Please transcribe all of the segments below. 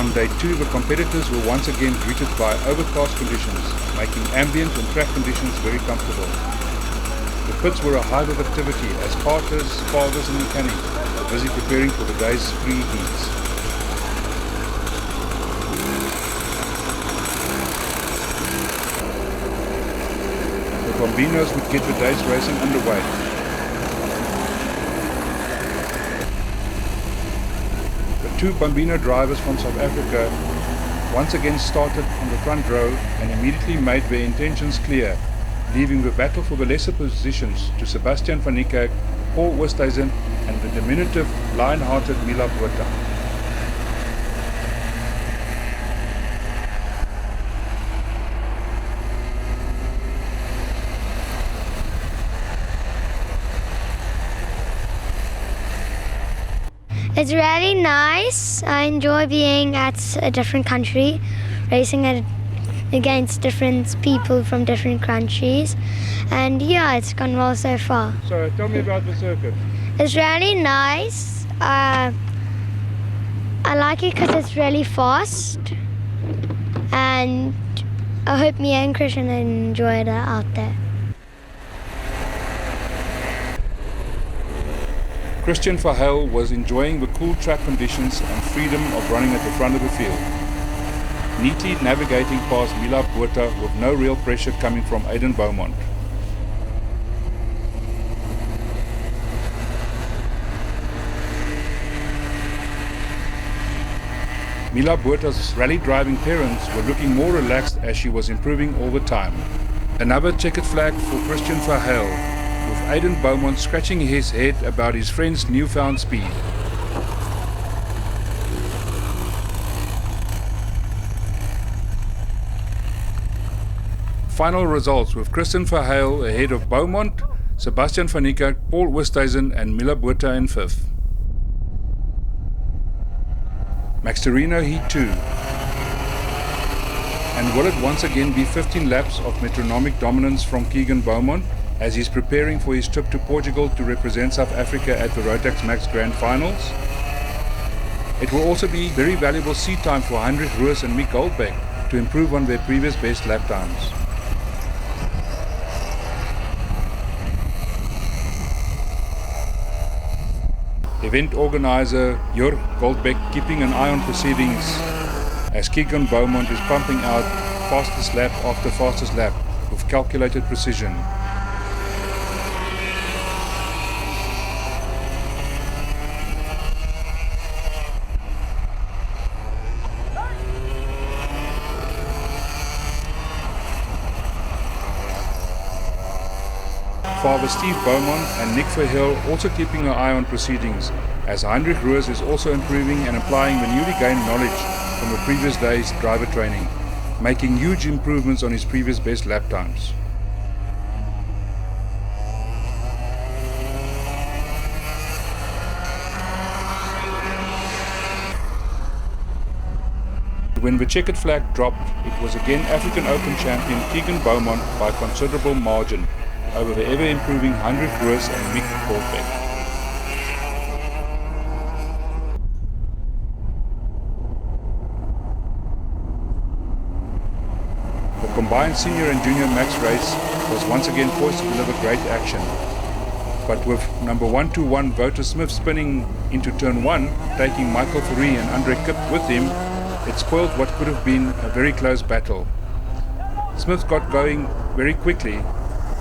On day 2, the competitors were once again greeted by overcast conditions, making ambient and track conditions very comfortable. The pits were a hive of activity as karters, fathers and mechanics were busy preparing for the day's free heats. The Bambinos would get the day's racing underway. The two Bambino drivers from South Africa once again started on the front row and immediately made their intentions clear, leaving the battle for the lesser positions to Sebastian van Niekerk, Paul Oosthuizen and the diminutive, lion-hearted Mila Botha. It's really nice. I enjoy being at a different country, racing against different people from different countries, and yeah, it's gone well so far. So tell me about the circuit. It's really nice. I like it because it's really fast, and I hope me and Christian enjoy it out there. Christian Verheul was enjoying the cool track conditions and freedom of running at the front of the field, neatly navigating past Mila Botha with no real pressure coming from Aiden Beaumont. Mila Botha's rally driving parents were looking more relaxed as she was improving all the time. Another checkered flag for Christian Verheul, with Aiden Beaumont scratching his head about his friend's newfound speed. Final results with Christian Verheul ahead of Beaumont, Sebastian van Niekerk, Paul Oosthuizen and Mila Botha in 5th. Masterino Heat 2. And will it once again be 15 laps of metronomic dominance from Keegan Beaumont as he's preparing for his trip to Portugal to represent South Africa at the Rotax Max Grand Finals? It will also be very valuable seat time for Heinrich Roos and Mick Goldbeck to improve on their previous best lap times. Event organizer Jörg Goldbeck keeping an eye on proceedings as Keegan Beaumont is pumping out fastest lap after fastest lap with calculated precision. Father Steve Beaumont and Nick Verheul also keeping an eye on proceedings as Heinrich Roos is also improving and applying the newly gained knowledge from the previous day's driver training, making huge improvements on his previous best lap times. When the checkered flag dropped, it was again African Open champion Keegan Beaumont by a considerable margin over the ever-improving Heinrich Roos and Mick Goldbeck. The combined senior and junior max race was once again poised to deliver great action. But with number 121 Wouter Smith spinning into turn 1, taking Michael Fourie and Andre Kipp with him, it spoiled what could have been a very close battle. Smith got going very quickly,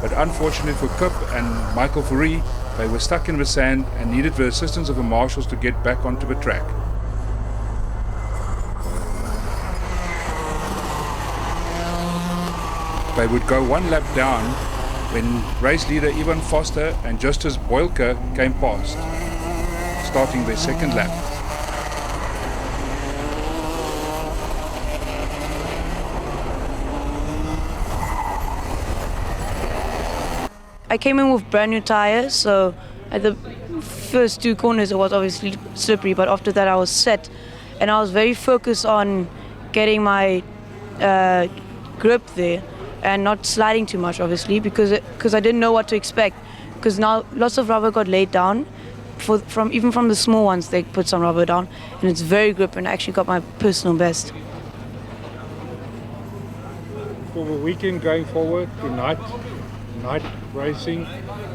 but unfortunately for Kipp and Michael Fourie, they were stuck in the sand and needed the assistance of the marshals to get back onto the track. They would go one lap down when race leader Ivan Foster and Justus Boylke came past, starting their second lap. I came in with brand new tires, so at the first 2 corners it was obviously slippery, but after that I was set and I was very focused on getting my grip there and not sliding too much, obviously, because I didn't know what to expect, because now lots of rubber got laid down even from the small ones, they put some rubber down, and it's very grip, and I actually got my personal best. For the weekend going forward to night racing,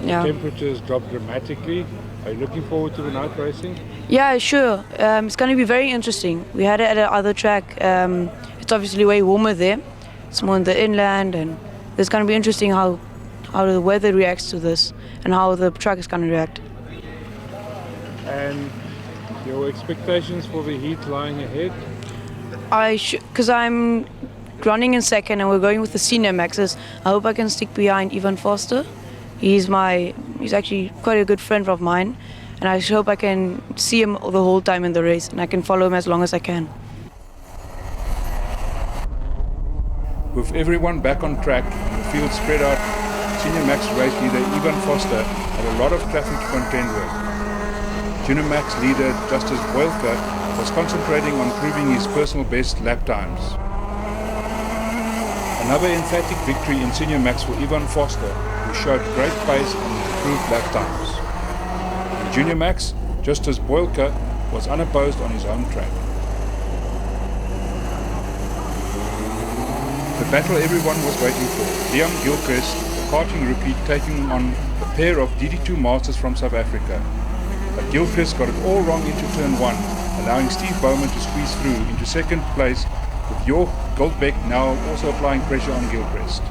Yeah. the temperatures drop dramatically. Are you looking forward to the night racing? Yeah, sure. It's going to be very interesting. We had it at another track. It's obviously way warmer there. It's more in the inland, and it's going to be interesting how the weather reacts to this and how the track is going to react. And your expectations for the heat lying ahead? Because I'm running in second and we're going with the senior maxes, I hope I can stick behind Ivan Foster. He's actually quite a good friend of mine, and I hope I can see him the whole time in the race and I can follow him as long as I can. With everyone back on track and the field spread out, Senior Max race leader Ivan Foster had a lot of traffic to contend with. Junior Max leader Justus Boelke was concentrating on proving his personal best lap times. Another emphatic victory in Senior Max for Ivan Foster, who showed great pace and improved lap times. In Junior Max, Justus Boelke was unopposed on his home track. The battle everyone was waiting for, Liam Gilchrist, a karting rookie, taking on a pair of DD2 masters from South Africa. But Gilchrist got it all wrong into turn 1, allowing Steve Bowman to squeeze through into second place, with Jorg Goldbeck now also applying pressure on Gilchrist.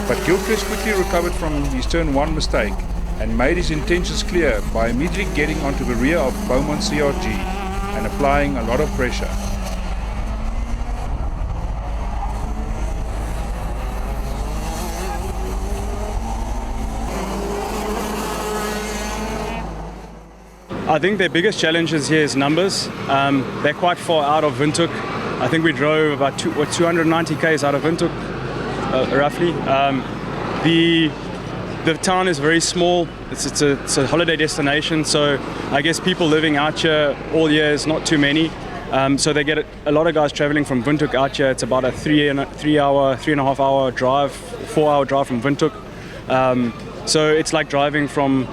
But Gilchrist quickly recovered from his turn 1 mistake and made his intentions clear by immediately getting onto the rear of Beaumont's CRG and applying a lot of pressure. I think their biggest challenges here is numbers. They're quite far out of Windhoek. I think we drove about 290 k's out of Windhoek, roughly. The town is very small. It's a holiday destination, so I guess people living out here all year is not too many. So they get a lot of guys traveling from Windhoek out here. It's about a 3.5 hour drive, 4 hour drive from Windhoek. So it's like driving from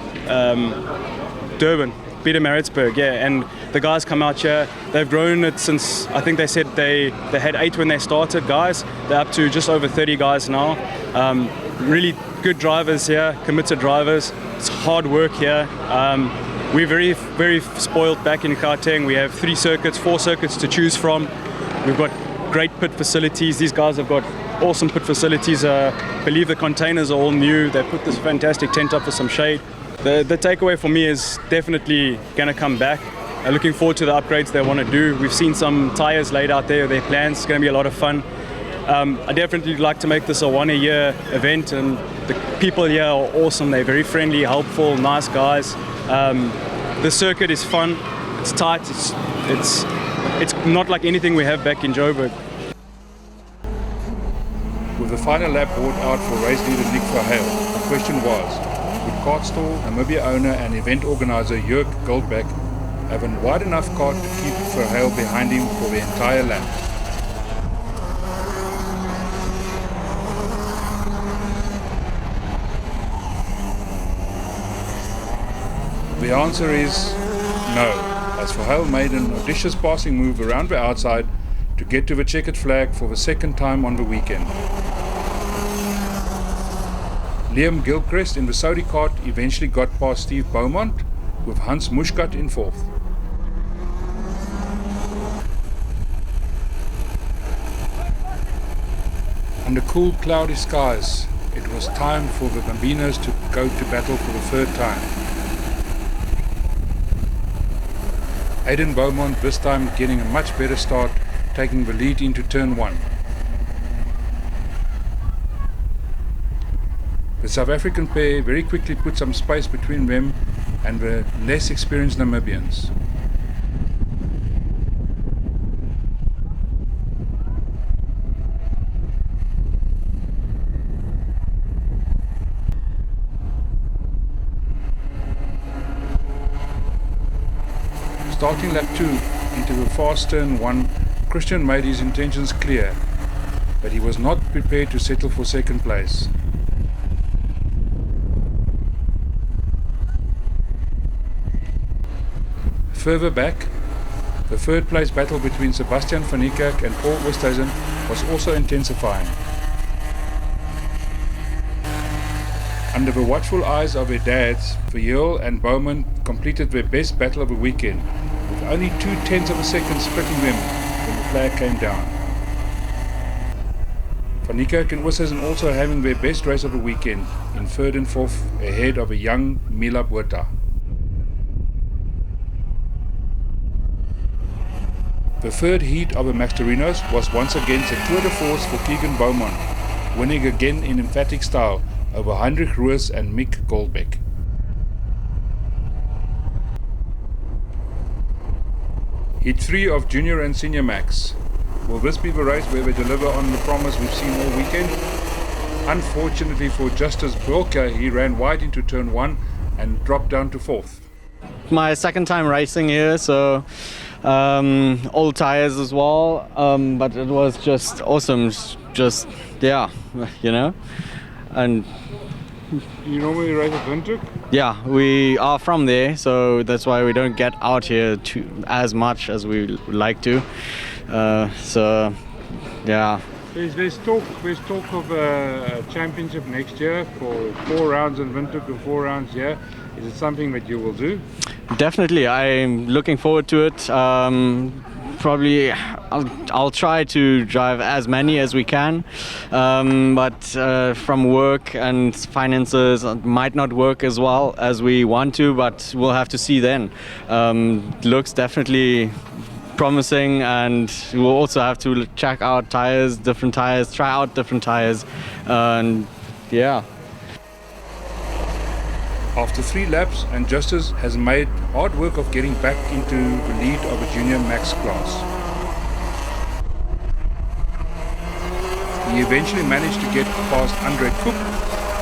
Durban, Pietermaritzburg, yeah. And the guys come out here. They've grown it since, I think they said they had 8 when they started, guys. They're up to just over 30 guys now. Really good drivers here, committed drivers. It's hard work here. We're very, very spoiled back in Gauteng. We have 4 circuits to choose from. We've got great pit facilities. These guys have got awesome pit facilities. I believe the containers are all new. They put this fantastic tent up for some shade. The takeaway for me is definitely going to come back. Looking forward to the upgrades they want to do. We've seen some tires laid out there, their plans. It's going to be a lot of fun. I definitely like to make this a 1-a-year event, and the people here are awesome. They're very friendly, helpful, nice guys. The circuit is fun. It's tight. It's not like anything we have back in Joburg. With the final lap brought out for race leader Nick Verheul, the question was, would Kartstall, Namibia owner and event organizer Jorg Goldbeck have a wide enough kart to keep Verheul behind him for the entire lap? The answer is no, as Verheul made an audacious passing move around the outside to get to the checkered flag for the second time on the weekend. Liam Gilchrist in the Saudi kart eventually got past Steve Beaumont, with Hans Muschkat in 4th. Under cool, cloudy skies, it was time for the Bambinos to go to battle for the 3rd time. Aidan Beaumont this time getting a much better start, taking the lead into turn 1. The South African pair very quickly put some space between them and the less experienced Namibians. Starting lap 2 into the fast turn 1, Christian made his intentions clear, but he was not prepared to settle for second place. Further back, the third place battle between Sebastian van Niekerk and Paul Oosthuizen was also intensifying. Under the watchful eyes of their dads, Verheul and Bowman completed their best battle of the weekend, with only 0.2 of a second splitting them when the flag came down. Van Niekerk and Oosthuizen also having their best race of the weekend in third and fourth ahead of a young Mila Botha. The third heat of the Masterinos was once again a tour de force for Keegan Bowman, winning again in emphatic style over Heinrich Roos and Mick Goldbeck. Heat 3 of Junior and Senior Max. Will this be the race where they deliver on the promise we've seen all weekend? Unfortunately for Justus Bulka, he ran wide into turn 1 and dropped down to 4th. My second time racing here, so old tires as well, but it was just awesome. Just, yeah, you know. And You normally race at Windhoek? yeah, we are from there, so that's why we don't get out here as much as we like to. So, yeah. There's talk of a championship next year for 4 rounds in Windhoek and 4 rounds here. Is it something that you will do? Definitely, I'm looking forward to it. Probably I'll try to drive as many as we can, but from work and finances it might not work as well as we want to, but we'll have to see then. Looks definitely promising, and we'll also have to check out tires, different tires, try out different tires, and yeah. After 3 laps, and Justus has made hard work of getting back into the lead of a junior max class. He eventually managed to get past Andre Koop,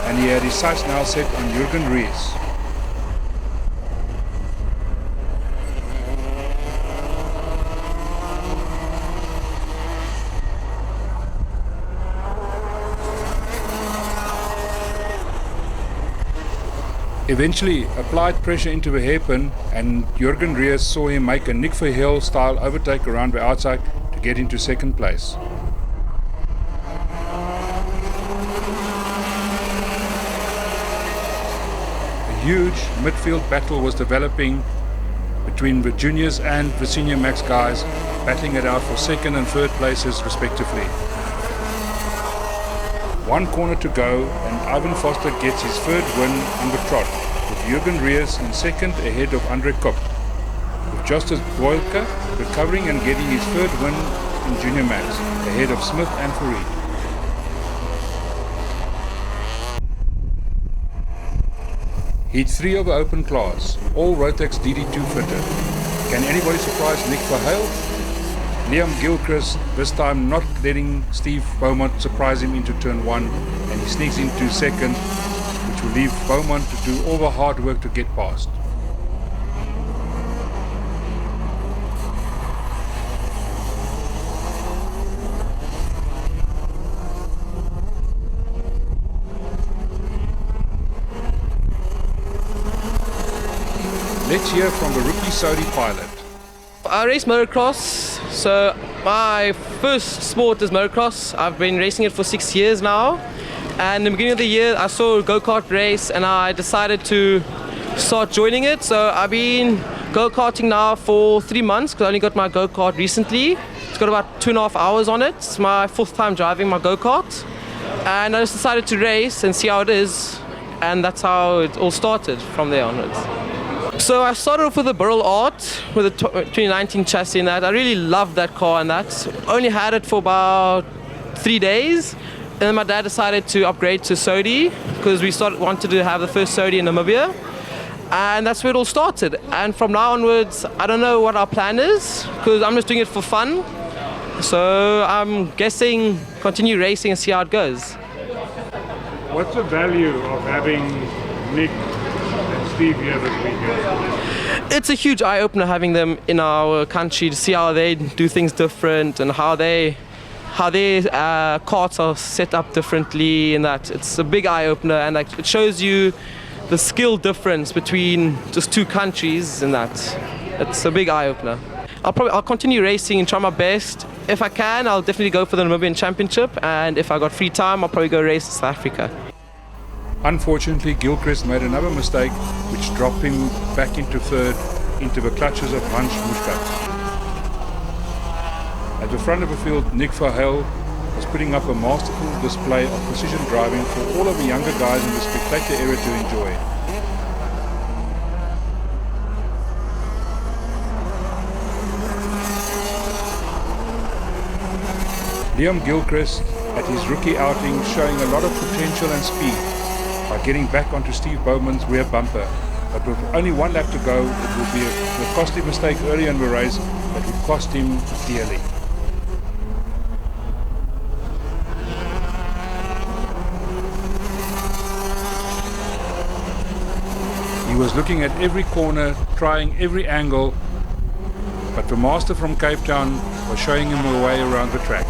and he had his sights now set on Jürgen Rees. Eventually applied pressure into the hairpin, and Jürgen Rees saw him make a Nick Verheul style overtake around the outside to get into second place. A huge midfield battle was developing between the juniors and the senior max guys, battling it out for second and third places respectively. 1 corner to go, and Ivan Foster gets his third win on the trot, with Jürgen Rees in second ahead of Andre Kopp, with Justus Boylke recovering and getting his third win in Junior Max, ahead of Smith and Farid. Heat 3 of the open class, all Rotax DD2 fitted. Can anybody surprise Nick Verheul? Liam Gilchrist, this time not letting Steve Beaumont surprise him into turn 1, and he sneaks into second, which will leave Beaumont to do all the hard work to get past. Let's hear from the rookie Saudi pilot. I race motocross, so my first sport is motocross. I've been racing it for 6 years now, and in the beginning of the year I saw a go-kart race and I decided to start joining it. So I've been go-karting now for 3 months because I only got my go-kart recently. It's got about 2.5 hours on it. It's my 4th time driving my go-kart, and I just decided to race and see how it is, and that's how it all started from there onwards. So I started off with a Burrell Art with a 2019 chassis and that. I really loved that car and that. Only had it for about 3 days. And then my dad decided to upgrade to Sodi because we wanted to have the first Sodi in Namibia. And that's where it all started. And from now onwards, I don't know what our plan is because I'm just doing it for fun. So I'm guessing continue racing and see how it goes. What's the value of having Nick and Steve here this weekend? it's a huge eye-opener having them in our country to see how they do things different and how their carts are set up differently, and that it's a big eye-opener, and like, it shows you the skill difference between just two countries, and that it's a big eye-opener. I'll continue racing and try my best. If I can, I'll definitely go for the Namibian Championship, and if I got free time, I'll probably go race in South Africa. Unfortunately, Gilchrist made another mistake which dropped him back into third, into the clutches of Hans Muschkat. At the front of the field, Nick Verheul was putting up a masterful display of precision driving for all of the younger guys in the spectator area to enjoy. Liam Gilchrist at his rookie outing showing a lot of potential and speed by getting back onto Steve Bowman's rear bumper. But with only one lap to go, it will be a costly mistake early in the race that would cost him dearly. He was looking at every corner, trying every angle, but the master from Cape Town was showing him the way around the track.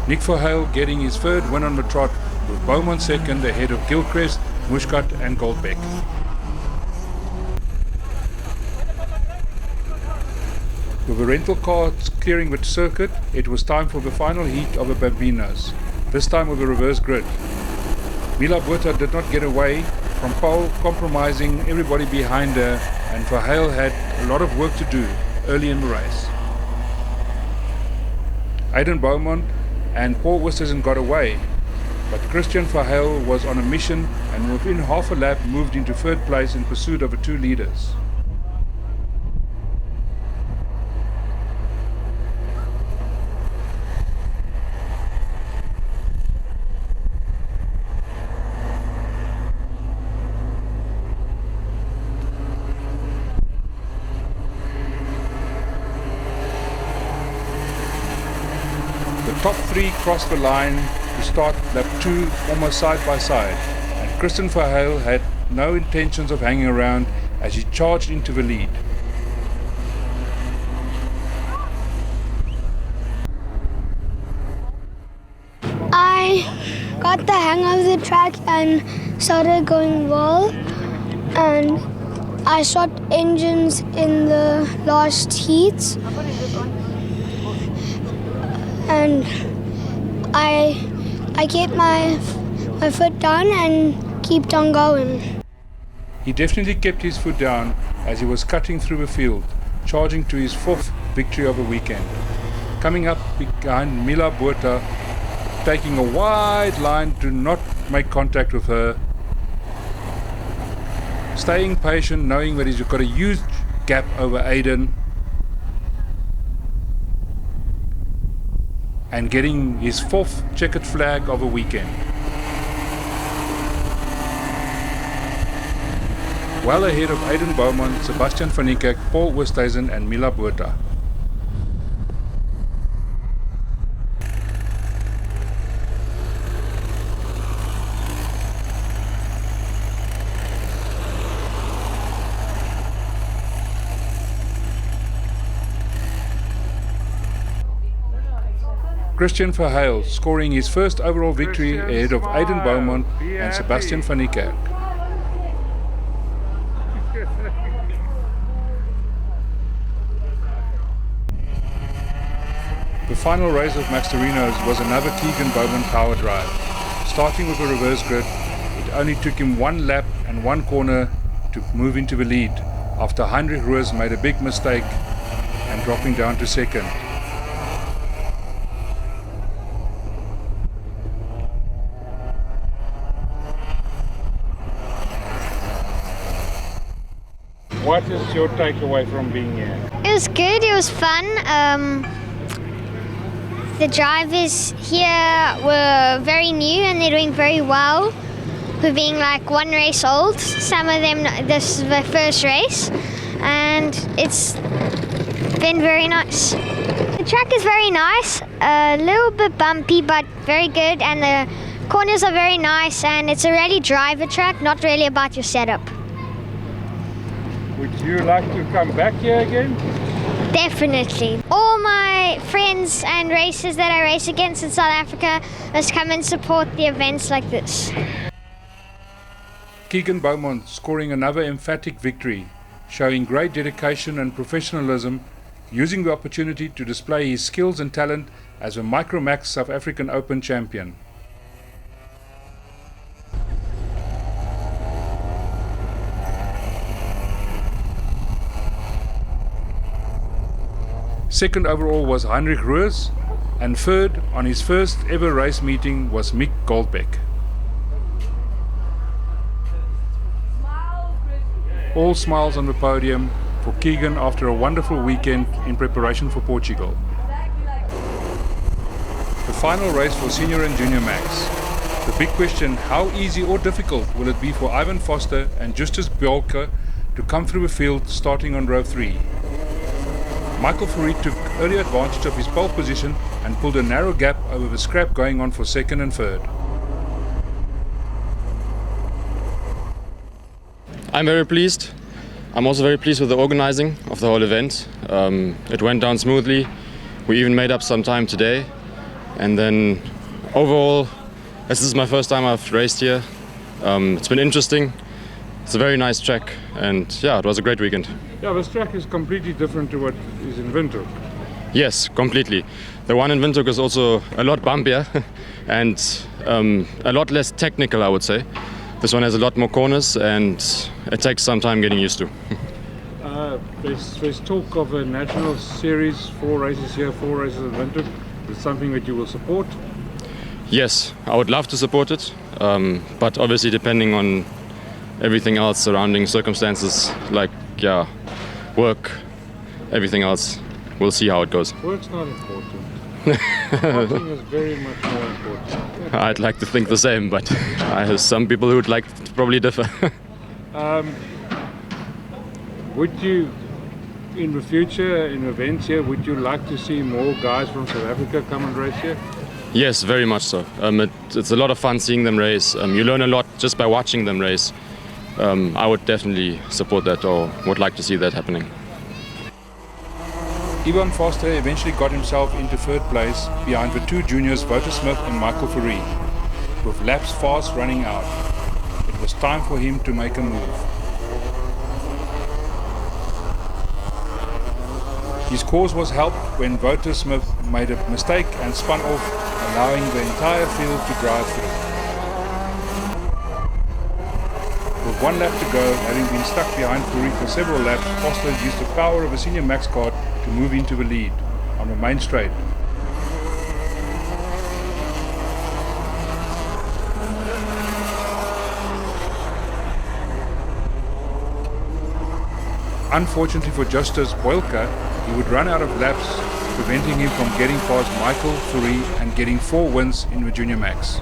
Nick Verheul getting his third win on the trot, with Bowman second ahead of Gilchrist, Muschkat and Goldbeck. With the rental cars clearing the circuit, it was time for the final heat of the Bambinos, this time with a reverse grid. Mila Botha did not get away from pole, compromising everybody behind her, and Verheul had a lot of work to do early in the race. Aidan Bowman and Paul Wistesen got away, but Christian Verheul was on a mission and within half a lap moved into third place in pursuit of the two leaders. The top three crossed the line to start lap 2 almost side by side, and Christian Verheul had no intentions of hanging around as he charged into the lead. I got the hang of the track and started going well, and I shot engines in the last heats, and I kept my foot down and kept on going. He definitely kept his foot down as he was cutting through the field, charging to his fourth victory of the weekend. Coming up behind Mila Botha, taking a wide line to not make contact with her. Staying patient, knowing that he's got a huge gap over Aidan. And getting his fourth checkered flag of a weekend. Well ahead of Aidan Bowman, Sebastian van Niekerk, Paul Wistesen and Mila Botha. Christian Verheul scoring his first overall victory ahead of Aidan Bowman and Sebastian van Niekerk. The final race of Masterino's was another Keegan Bowman power drive. Starting with a reverse grid, it only took him one lap and one corner to move into the lead after Heinrich Roos made a big mistake and dropping down to second. What is your takeaway from being here? It was good, it was fun. The drivers here were very new and they're doing very well for being like one race old. Some of them, this is their first race, and it's been very nice. The track is very nice, a little bit bumpy but very good, and the Corners are very nice, and it's a really driver track, not really about your setup. Would you like to come back here again? Definitely. All my friends and racers that I race against in South Africa must come and support the events like this. Keegan Beaumont scoring another emphatic victory, showing great dedication and professionalism, using the opportunity to display his skills and talent as a Micromax South African Open champion. Second overall was Heinrich Roos, and third on his first ever race meeting was Mick Goldbeck. All smiles on the podium for Keegan after a wonderful weekend in preparation for Portugal. The final race for Senior and Junior Max. The big question, how easy or difficult will it be for Ivan Foster and Justus Bjolke to come through the field starting on row 3? Michael Fourie took early advantage of his pole position and pulled a narrow gap over the scrap going on for second and third. I'm very pleased. I'm also very pleased with the organizing of the whole event. It went down smoothly. We even made up some time today. And then overall, this is my first time I've raced here. It's been interesting. It's a very nice track, and yeah, it was a great weekend. Yeah, this track is completely different to what is in Windhoek. Yes, completely. The one in Windhoek is also a lot bumpier and a lot less technical, I would say. This one has a lot more corners, and it takes some time getting used to. There's talk of a national series, 4 races here, 4 races in Windhoek. Is it something that you will support? Yes, I would love to support it, but obviously depending on everything else surrounding circumstances, like work, everything else, we'll see how it goes. Work's not important. Watching is very much more important. I'd like to think the same, but I have some people who would like to probably differ. Would you, in the future, in events here, would you like to see more guys from South Africa come and race here? Yes, very much so. It's a lot of fun seeing them race. You learn a lot just by watching them race. I would definitely support that, or would like to see that happening. Ivan Foster eventually got himself into third place behind the 2 juniors Wouter Smith and Michael Fourie, with laps fast running out. It was time for him to make a move. His cause was helped when Wouter Smith made a mistake and spun off, allowing the entire field to drive through. With 1 lap to go, having been stuck behind Fourie for several laps, Foster used the power of a Senior Max card to move into the lead on the main straight. Unfortunately for Justus Bjolke, he would run out of laps, preventing him from getting past Michael Fourie and getting 4 wins in the Junior Max.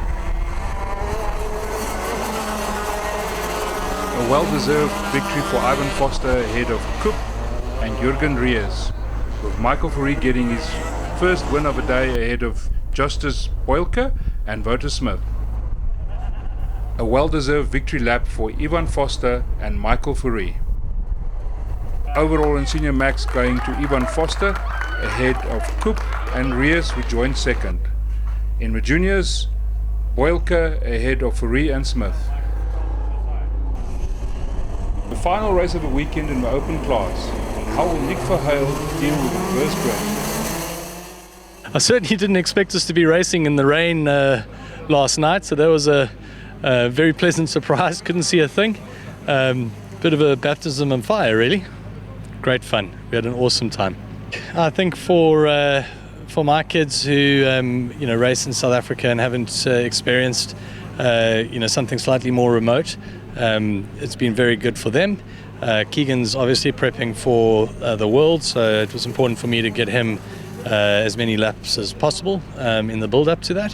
A well-deserved victory for Ivan Foster ahead of Koop and Jurgen Rees, with Michael Fourie getting his first win of the day ahead of Justus Bjolke and Wouter Smith. A well-deserved victory lap for Ivan Foster and Michael Fourie. Overall in Senior Max going to Ivan Foster ahead of Koop and Rees, who joined second. In the juniors, Bjolke ahead of Fourie and Smith. The final race of the weekend in the open class, and how will Nick Verheul deal with the reverse grid? I certainly didn't expect us to be racing in the rain last night, so that was a very pleasant surprise. Couldn't see a thing. Bit of a baptism of fire, really. Great fun. We had an awesome time. I think for my kids who race in South Africa and haven't experienced something slightly more remote, it's been very good for them. Keegan's obviously prepping for the World, so it was important for me to get him as many laps as possible in the build-up to that.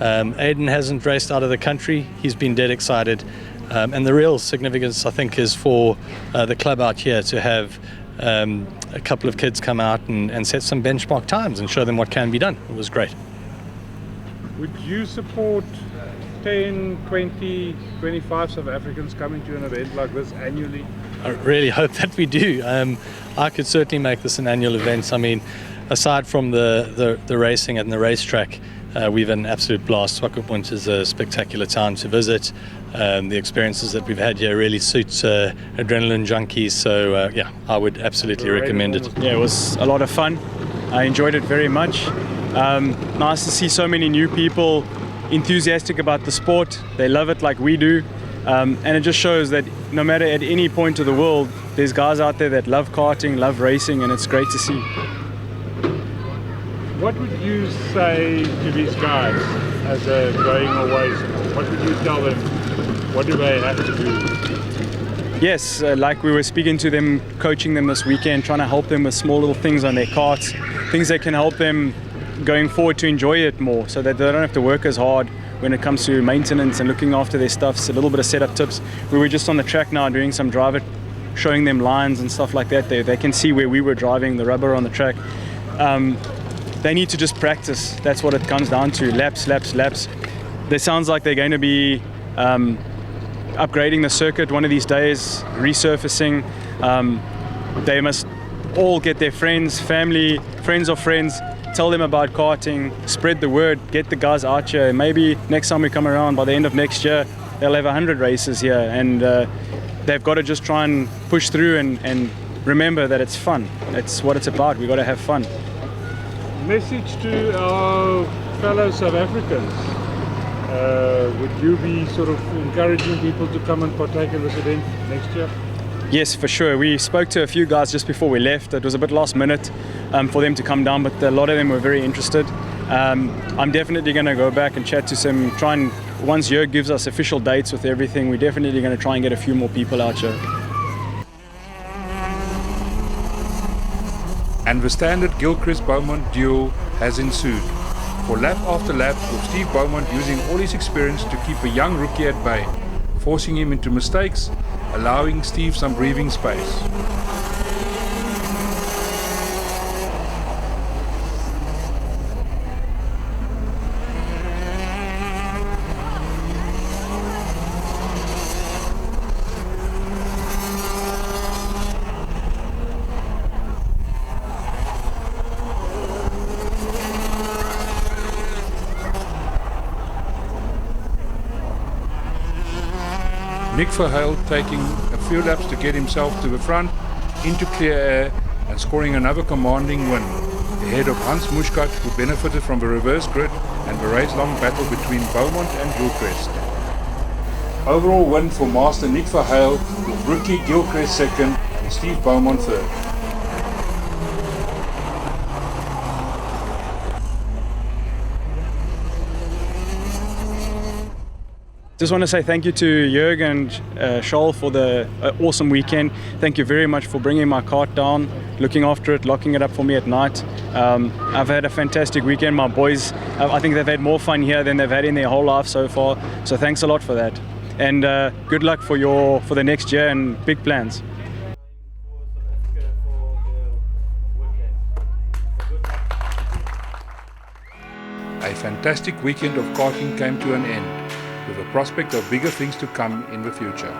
Aiden hasn't raced out of the country. He's been dead excited. And the real significance, I think, is for the club out here to have a couple of kids come out and set some benchmark times and show them what can be done. It was great. Would you support 10, 20, 25 South Africans coming to an event like this annually? I really hope that we do. I could certainly make this an annual event. I mean, aside from the racing and the racetrack, we've had an absolute blast. Swakop is a spectacular town to visit. The experiences that we've had here really suits adrenaline junkies. So yeah, I would absolutely recommend it. Yeah, it was a lot of fun. I enjoyed it very much. Nice to see so many new people enthusiastic about the sport. They love it like we do. And it just shows that no matter at any point of the world, there's guys out there that love karting, love racing, and it's great to see. What would you say to these guys as they're going away? What would you tell them? What do they have to do? Yes, like we were speaking to them, coaching them this weekend, trying to help them with small little things on their karts, things that can help them going forward to enjoy it more, so that they don't have to work as hard when it comes to maintenance and looking after their stuff. A little bit of setup tips. We were just on the track now doing some driver, showing them lines and stuff like that. They can see where we were driving, the rubber on the track. They need to just practice. That's what it comes down to. Laps, laps, laps. It sounds like they're going to be upgrading the circuit one of these days, resurfacing. They must all get their friends, family, friends of friends, tell them about karting, spread the word, get the guys out here. Maybe next time we come around, by the end of next year, they'll have 100 races here, and they've got to just try and push through and remember that it's fun. It's what it's about. We've got to have fun. Message to our fellow South Africans. Would you be sort of encouraging people to come and partake in this event next year? Yes, for sure. We spoke to a few guys just before we left. It was a bit last minute for them to come down, but a lot of them were very interested. I'm definitely going to go back and chat to some, try and, once Jörg gives us official dates with everything, we're definitely going to try and get a few more people out here. And the standard Gilchrist-Beaumont duel has ensued. For lap after lap, with Steve Beaumont using all his experience to keep a young rookie at bay, forcing him into mistakes, allowing Steve some breathing space. Nick Verheul taking a few laps to get himself to the front, into clear air, and scoring another commanding win, ahead of Hans Muschkat, who benefited from the reverse grid and the race-long battle between Beaumont and Gilchrist. Overall win for Master Nick Verheul, with rookie Gilchrist second and Steve Beaumont third. Just want to say thank you to Jörg and Scholl for the awesome weekend. Thank you very much for bringing my kart down, looking after it, locking it up for me at night. I've had a fantastic weekend. My boys, I think they've had more fun here than they've had in their whole life so far. So thanks a lot for that. And good luck for the next year and big plans. A fantastic weekend of karting came to an end, with a prospect of bigger things to come in the future.